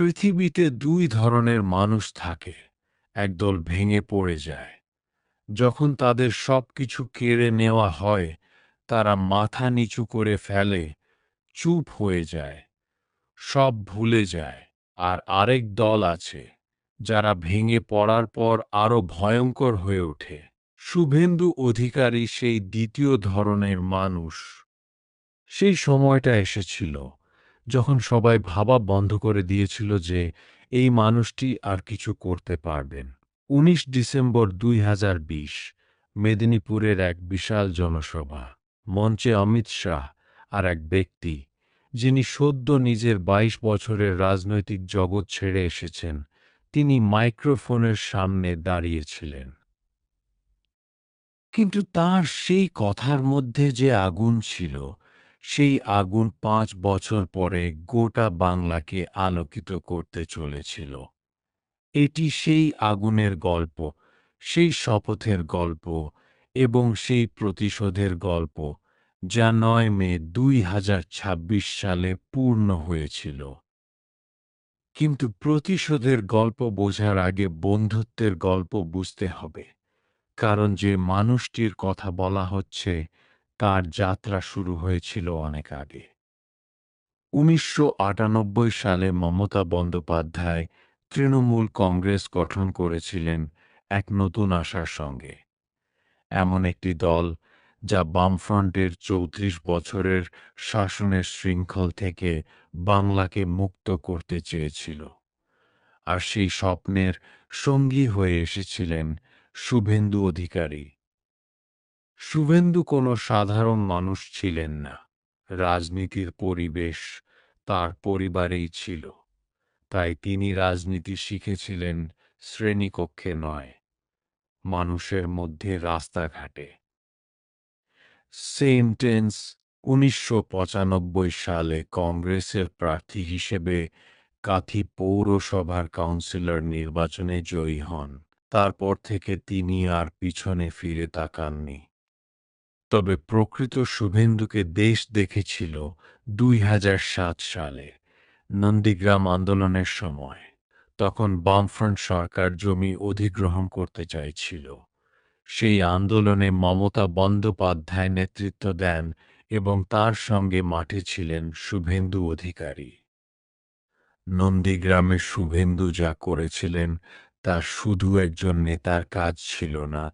পৃথিবীতে দুই ধরনের মানুষ থাকে। একদল ভেঙে পড়ে যায় যখন তাদের সবকিছু কেড়ে নেওয়া হয়। তারা মাথা নিচু করে ফেলে, চুপ হয়ে যায়, সব ভুলে যায়। আর আরেক দল আছে যারা ভেঙে পড়ার পর আরো ভয়ঙ্কর হয়ে ওঠে। শুভেন্দু অধিকারী সেই দ্বিতীয় ধরনের মানুষ। সেই সময়টা এসেছিল যখন সবাই ভাবা বন্ধ করে দিয়েছিল যে এই মানুষটি আর কিছু করতে পারবেন। 19 ডিসেম্বর 2020 মেদিনীপুরের এক বিশাল জনসভা। মঞ্চে অমিত শাহ আর এক ব্যক্তি যিনি সদ্য নিজের 22 বছরের রাজনৈতিক জগৎ ছেড়ে এসেছেন, তিনি মাইক্রোফোনের সামনে দাঁড়িয়েছিলেন। কিন্তু তার সেই কথার মধ্যে যে আগুন ছিল, সেই আগুন 5 বছর পরে গোটা বাংলাকে আলোকিত করতে চলেছিল। এটি সেই আগুনের গল্প, সেই শপথের গল্প এবং সেই প্রতিশোধের গল্প, যা 9 মে 2026 সালে পূর্ণ হয়েছিল। কিন্তু প্রতিশোধের গল্প বোঝার আগে বন্ধুত্বের গল্প বুঝতে হবে, কারণ যে মানুষটির কথা বলা হচ্ছে তার যাত্রা শুরু হয়েছিল অনেক আগে। 1998 সালে মমতা বন্দ্যোপাধ্যায় তৃণমূল কংগ্রেস গঠন করেছিলেন এক নতুন আশার সঙ্গে। এমন একটি দল যা বামফ্রন্টের 34 বছরের শাসনের শৃঙ্খল থেকে বাংলাকে মুক্ত করতে চেয়েছিল। আর সেই স্বপ্নের সঙ্গী হয়ে এসেছিলেন শুভেন্দু অধিকারী। শুভেন্দু কোনো সাধারণ মানুষ ছিলেন না। রাজনীতির পরিবেশ তার পরিবারেই ছিল। তাই তিনি রাজনীতি শিখেছিলেন শ্রেণীকক্ষে নয়, মানুষের মধ্যে, রাস্তাঘাটে। সেন্টেন্স 1995 সালে কংগ্রেসের প্রার্থী হিসেবে কাথি পৌরসভার কাউন্সিলর নির্বাচনে জয়ী হন। তারপর থেকে তিনি আর পিছনে ফিরে তাকাননি। তবে প্রকৃত শুভেন্দুকে দেশ দেখেছিল 2007 সালে নন্দীগ্রাম আন্দোলনের সময়। তখন বামফ্রন্ট সরকার জমি অধিগ্রহণ করতে চাইছিল। সেই আন্দোলনে মমতা বন্দ্যোপাধ্যায় নেতৃত্ব দেন এবং তার সঙ্গে মাঠে ছিলেন শুভেন্দু অধিকারী। নন্দীগ্রামে শুভেন্দু যা করেছিলেন তা শুধু একজন নেতার কাজ ছিল না,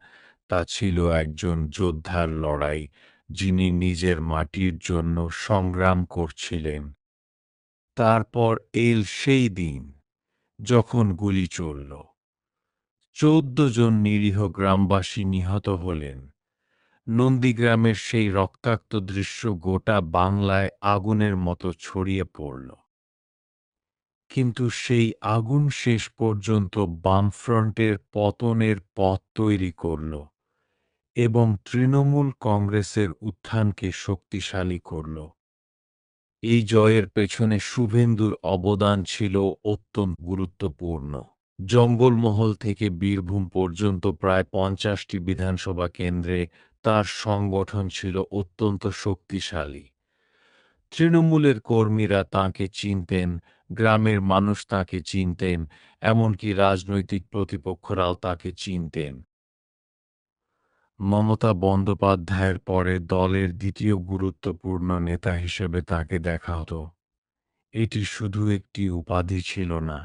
তা ছিল একজন যোদ্ধার লড়াই, যিনি নিজের মাটির জন্য সংগ্রাম করছিলেন। তারপর এল সেই দিন যখন গুলি চলল। 14 জন নিরীহ গ্রামবাসী নিহত হলেন। নন্দীগ্রামের সেই রক্তাক্ত দৃশ্য গোটা বাংলায় আগুনের মতো ছড়িয়ে পড়ল। কিন্তু সেই আগুন শেষ পর্যন্ত বামফ্রন্টের পতনের পথ তৈরি করল এবং তৃণমূল কংগ্রেসের উত্থানকে শক্তিশালী করল। এই জয়ের পেছনে শুভেন্দুর অবদান ছিল অত্যন্ত গুরুত্বপূর্ণ। জঙ্গলমহল থেকে বীরভূম পর্যন্ত প্রায় 50টি বিধানসভা কেন্দ্রে তার সংগঠন ছিল অত্যন্ত শক্তিশালী। তৃণমূলের কর্মীরা তাঁকে চিনতেন, গ্রামের মানুষ তাঁকে চিনতেন, এমনকি রাজনৈতিক প্রতিপক্ষরাও তাঁকে চিনতেন। মমতা বন্দ্যোপাধ্যায়ের পরে দলের দ্বিতীয় গুরুত্বপূর্ণ নেতা হিসেবে তাঁকে দেখা হতো। এটি শুধু একটি উপাধি ছিল না,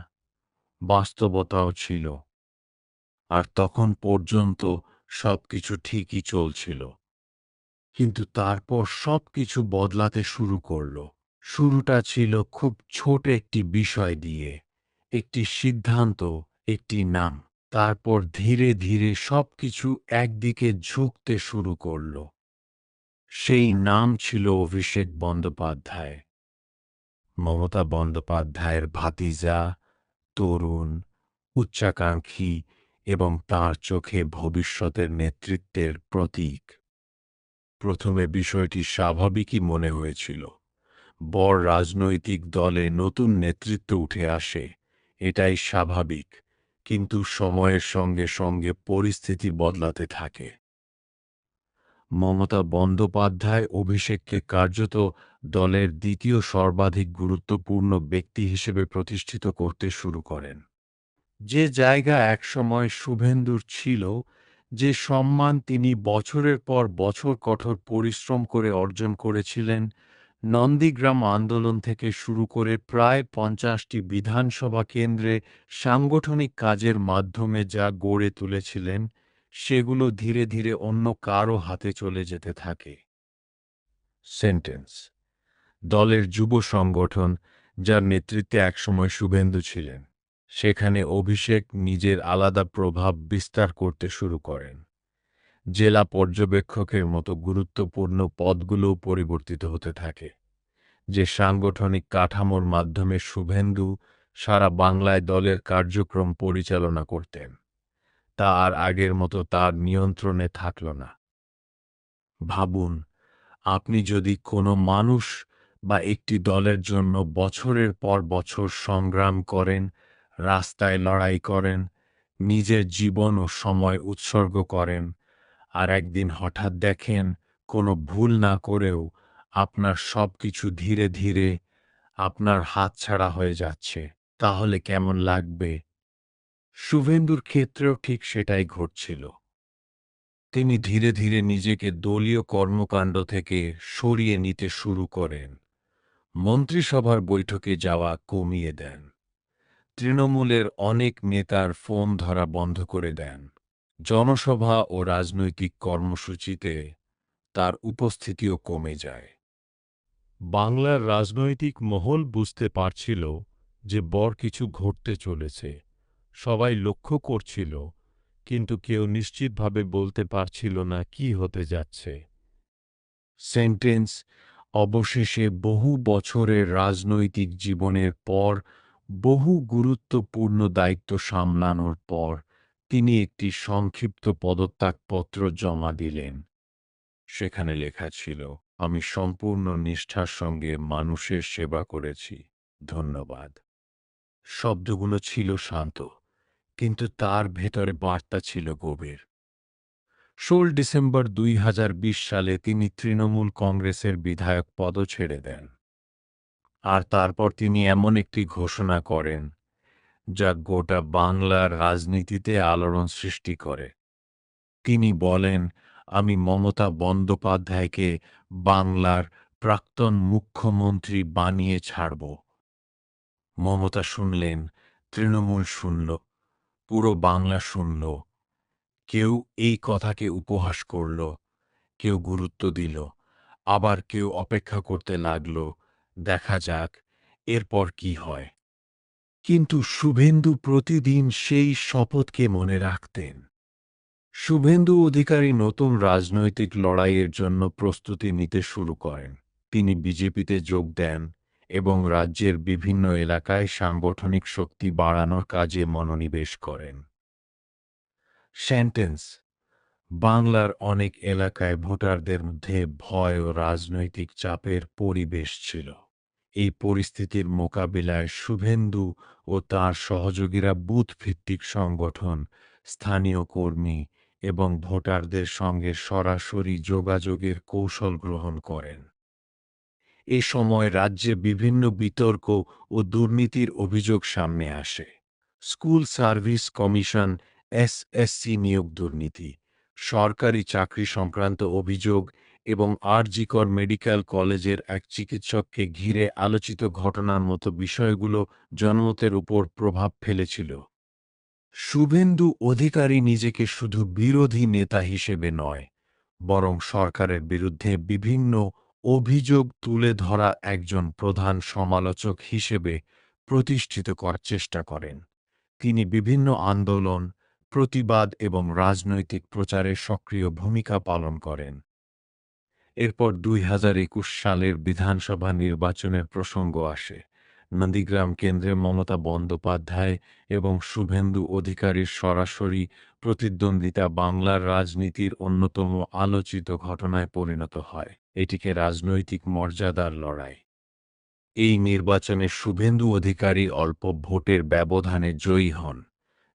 বাস্তবতাও ছিল। আর তখন পর্যন্ত সবকিছু ঠিকই চলছিল। কিন্তু তারপর সবকিছু বদলাতে শুরু করল। শুরুটা ছিল খুব ছোট একটি বিষয় দিয়ে, একটি সিদ্ধান্ত, একটি নাম। তারপর ধীরে ধীরে সবকিছু একদিকে ঝুঁকতে শুরু করল। সেই নাম ছিল অভিষেক বন্দ্যোপাধ্যায়। মমতা বন্দ্যোপাধ্যায়ের ভাতিজা, তরুণ, উচ্চাকাঙ্ক্ষী এবং তাঁর চোখে ভবিষ্যতের নেতৃত্বের প্রতীক। প্রথমে বিষয়টি স্বাভাবিকই মনে হয়েছিল। বড় রাজনৈতিক দলে নতুন নেতৃত্ব উঠে আসে, এটাই স্বাভাবিক। কিন্তু সময়ের সঙ্গে সঙ্গে পরিস্থিতি বদলাতে থাকে। মমতা বন্দ্যোপাধ্যায় অভিষেককে কার্যত দলের দ্বিতীয় সর্বাধিক গুরুত্বপূর্ণ ব্যক্তি হিসেবে প্রতিষ্ঠিত করতে শুরু করেন। যে জায়গা একসময় শুভেন্দুর ছিল, যে সম্মান তিনি বছরের পর বছর কঠোর পরিশ্রম করে অর্জন করেছিলেন, নন্দীগ্রাম আন্দোলন থেকে শুরু করে প্রায় ৫০টি বিধানসভা কেন্দ্রে সাংগঠনিক কাজের মাধ্যমে যা গড়ে তুলেছিলেন, সেগুলো ধীরে ধীরে অন্য কারো হাতে চলে যেতে থাকে। সেন্টেন্স দলের যুব সংগঠন, যার নেতৃত্বে একসময় শুভেন্দু ছিলেন, সেখানে অভিষেক নিজের আলাদা প্রভাব বিস্তার করতে শুরু করেন। জেলা পর্যবেক্ষকের মতো গুরুত্বপূর্ণ পদগুলোও পরিবর্তিত হতে থাকে। যে সাংগঠনিক কাঠামোর মাধ্যমে শুভেন্দু সারা বাংলায় দলের কার্যক্রম পরিচালনা করতেন, তা আর আগের মতো তার নিয়ন্ত্রণে থাকল না। ভাবুন, আপনি যদি কোনো মানুষ বা একটি দলের জন্য বছরের পর বছর সংগ্রাম করেন, রাস্তায় লড়াই করেন, নিজের জীবন ও সময় উৎসর্গ করেন, আর একদিন হঠাৎ দেখেন কোনো ভুল না করেও আপনার সবকিছু ধীরে ধীরে আপনার হাতছাড়া হয়ে যাচ্ছে, তাহলে কেমন লাগবে? শুভেন্দুর ক্ষেত্রেও ঠিক সেটাই ঘটছিল। তিনি ধীরে ধীরে নিজেকে দলীয় কর্মকাণ্ড থেকে সরিয়ে নিতে শুরু করেন। মন্ত্রিসভার বৈঠকে যাওয়া কমিয়ে দেন। তৃণমূলের অনেক নেতার ফোন ধরা বন্ধ করে দেন। জনসভা ও রাজনৈতিক কর্মসূচিতে তার উপস্থিতিও কমে যায়। বাংলার রাজনৈতিক মহল বুঝতে পারছিল যে বড় কিছু ঘটতে চলেছে। সবাই লক্ষ্য করছিল, কিন্তু কেউ নিশ্চিতভাবে বলতে পারছিল না কি হতে যাচ্ছে। সেন্টেন্স অবশেষে বহু বছরের রাজনৈতিক জীবনের পর, বহু গুরুত্বপূর্ণ দায়িত্ব সামলানোর পর, তিনি একটি সংক্ষিপ্ত পদত্যাগপত্র জমা দিলেন। সেখানে লেখা ছিল, আমি সম্পূর্ণ নিষ্ঠার সঙ্গে মানুষের সেবা করেছি, ধন্যবাদ। শব্দগুলো ছিল শান্ত, কিন্তু তার ভেতরে বার্তা ছিল গভীর। ১৬ ডিসেম্বর ২০২০ সালে তিনি তৃণমূল কংগ্রেসের বিধায়ক পদও ছেড়ে দেন। আর তারপর তিনি এমন একটি ঘোষণা করেন, যা গোটা বাংলার রাজনীতিতে আলোড়ন সৃষ্টি করে। তিনি বলেন, আমি মমতা বন্দ্যোপাধ্যায়কে বাংলার প্রাক্তন মুখ্যমন্ত্রী বানিয়ে ছাড়ব। মমতা শুনলেন, তৃণমূল শুনল, পুরো বাংলা শুনল। কেউ এই কথাকে উপহাস করল, কেউ গুরুত্ব দিল, আবার কেউ অপেক্ষা করতে লাগল, দেখা যাক এরপর কি হয়। কিন্তু শুভেন্দু প্রতিদিন সেই শপথকে মনে রাখতেন। শুভেন্দু অধিকারী নতুন রাজনৈতিক লড়াইয়ের জন্য প্রস্তুতি নিতে শুরু করেন। তিনি বিজেপিতে যোগ দেন এবং রাজ্যের বিভিন্ন এলাকায় সাংগঠনিক শক্তি বাড়ানোর কাজে মনোনিবেশ করেন। সেন্টেন্স বাংলার অনেক এলাকায় ভোটারদের মধ্যে ভয় ও রাজনৈতিক চাপের পরিবেশ ছিল। এই পরিস্থিতির মোকাবিলায় শুভেন্দু ও তার সহযোগীরা বুথ ভিত্তিক সংগঠন, স্থানীয় কর্মী এবং ভোটারদের সঙ্গে সরাসরি যোগাযোগের কৌশল গ্রহণ করেন। এ সময় রাজ্যে বিভিন্ন বিতর্ক ও দুর্নীতির অভিযোগ সামনে আসে। স্কুল সার্ভিস কমিশন এসএসসি নিয়োগ দুর্নীতি, সরকারি চাকরি সংক্রান্ত অভিযোগ এবং আরজিকর মেডিকেল কলেজের এক চিকিৎসককে ঘিরে আলোচিত ঘটনার মতো বিষয়গুলো জনমতের উপর প্রভাব ফেলেছিল। শুভেন্দু অধিকারী নিজেকে শুধু বিরোধী নেতা হিসেবে নয়, বরং সরকারের বিরুদ্ধে বিভিন্ন অভিযোগ তুলে ধরা একজন প্রধান সমালোচক হিসেবে প্রতিষ্ঠিত করার চেষ্টা করেন। তিনি বিভিন্ন আন্দোলন, প্রতিবাদ এবং রাজনৈতিক প্রচারে সক্রিয় ভূমিকা পালন করেন। এরপর ২০২১ সালের বিধানসভা নির্বাচনের প্রসঙ্গ আসে। নন্দীগ্রাম কেন্দ্রে মমতা বন্দ্যোপাধ্যায় এবং শুভেন্দু অধিকারীর সরাসরি প্রতিদ্বন্দ্বিতা বাংলার রাজনীতির অন্যতম আলোচিত ঘটনায় পরিণত হয়। এটিকে রাজনৈতিক মর্যাদার লড়াই। এই নির্বাচনে শুভেন্দু অধিকারী অল্প ভোটের ব্যবধানে জয়ী হন,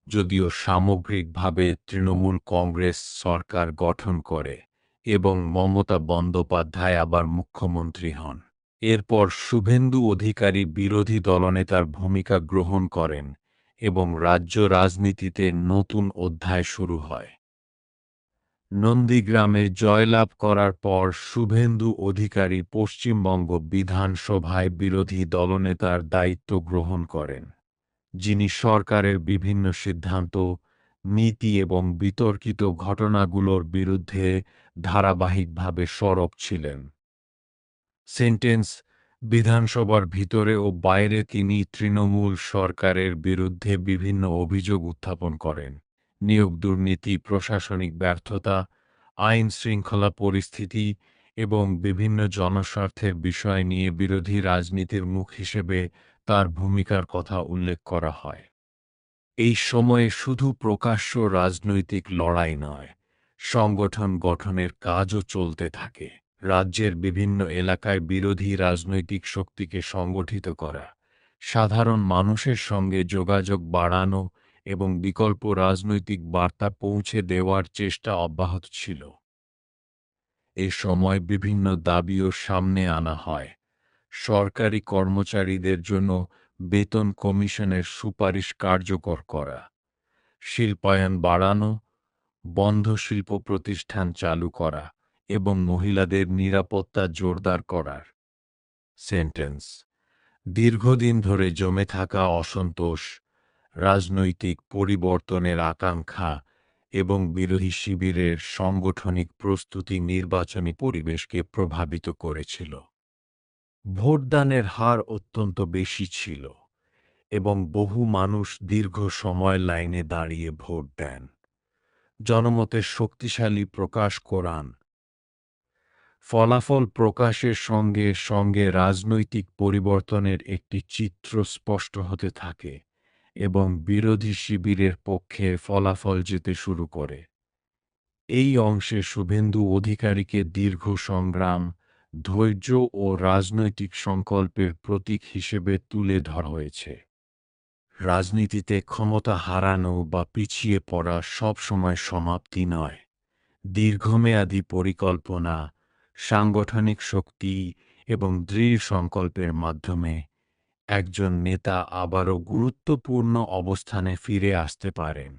যদিও সামগ্রিকভাবে তৃণমূল কংগ্রেস সরকার গঠন করে এবং মমতা বন্দ্যোপাধ্যায় আবার মুখ্যমন্ত্রী হন। এরপর শুভেন্দু অধিকারী বিরোধী দলনেতার ভূমিকা গ্রহণ করেন এবং রাজ্য রাজনীতিতে নতুন অধ্যায় শুরু হয়। নন্দীগ্রামে জয়লাভ করার পর শুভেন্দু অধিকারী পশ্চিমবঙ্গ বিধানসভায় বিরোধী দলনেতার দায়িত্ব গ্রহণ করেন, যিনি সরকারের বিভিন্ন সিদ্ধান্ত, নীতি এবং বিতর্কিত ঘটনাগুলোর বিরুদ্ধে ধারাবাহিকভাবে সরব ছিলেন। সেন্টেন্স বিধানসভার ভিতরে ও বাইরে তিনি তৃণমূল সরকারের বিরুদ্ধে বিভিন্ন অভিযোগ উত্থাপন করেন। নিয়োগ দুর্নীতি, প্রশাসনিক ব্যর্থতা, আইন শৃঙ্খলা পরিস্থিতি এবং বিভিন্ন জনস্বার্থের বিষয় নিয়ে বিরোধী রাজনীতির মুখ হিসেবে তার ভূমিকার কথা উল্লেখ করা হয়। এই সময়ে শুধু প্রকাশ্য রাজনৈতিক লড়াই নয়, সংগঠন গঠনের কাজও চলতে থাকে। রাজ্যের বিভিন্ন এলাকায় বিরোধী রাজনৈতিক শক্তিকে সংগঠিত করা, সাধারণ মানুষের সঙ্গে যোগাযোগ বাড়ানো এবং বিকল্প রাজনৈতিক বার্তা পৌঁছে দেওয়ার চেষ্টা অব্যাহত ছিল। এ সময় বিভিন্ন দাবিও সামনে আনা হয়। সরকারি কর্মচারীদের জন্য বেতন কমিশনের সুপারিশ কার্যকর করা, শিল্পায়ন বাড়ানো, বন্ধ শিল্প প্রতিষ্ঠান চালু করা এবং মহিলাদের নিরাপত্তা জোরদার করার। সেন্টেন্স দীর্ঘদিন ধরে জমে থাকা অসন্তোষ, রাজনৈতিক পরিবর্তনের আকাঙ্ক্ষা এবং বিরোধী শিবিরের সাংগঠনিক প্রস্তুতি নির্বাচনী পরিবেশকে প্রভাবিত করেছিল। ভোটদানের হার অত্যন্ত বেশি ছিল এবং বহু মানুষ দীর্ঘ সময় লাইনে দাঁড়িয়ে ভোট দেন। জনমতের শক্তিশালী প্রকাশ কোরান। ফলাফল প্রকাশের সঙ্গে সঙ্গে রাজনৈতিক পরিবর্তনের একটি চিত্র স্পষ্ট হতে থাকে এবং বিরোধী শিবিরের পক্ষে ফলাফল যেতে শুরু করে। এই অংশে শুভেন্দু অধিকারীকে দীর্ঘ সংগ্রাম, ধৈর্য ও রাজনৈতিক সংকল্পের প্রতীক হিসেবে তুলে ধরা হয়েছে। রাজনীতিতে ক্ষমতা হারানো বা পিছিয়ে পড়া সবসময় সমাপ্তি নয়। দীর্ঘমেয়াদী পরিকল্পনা, সাংগঠনিক শক্তি এবং দৃঢ় সংকল্পের মাধ্যমে একজন নেতা আবারও গুরুত্বপূর্ণ অবস্থানে ফিরে আসতে পারেন।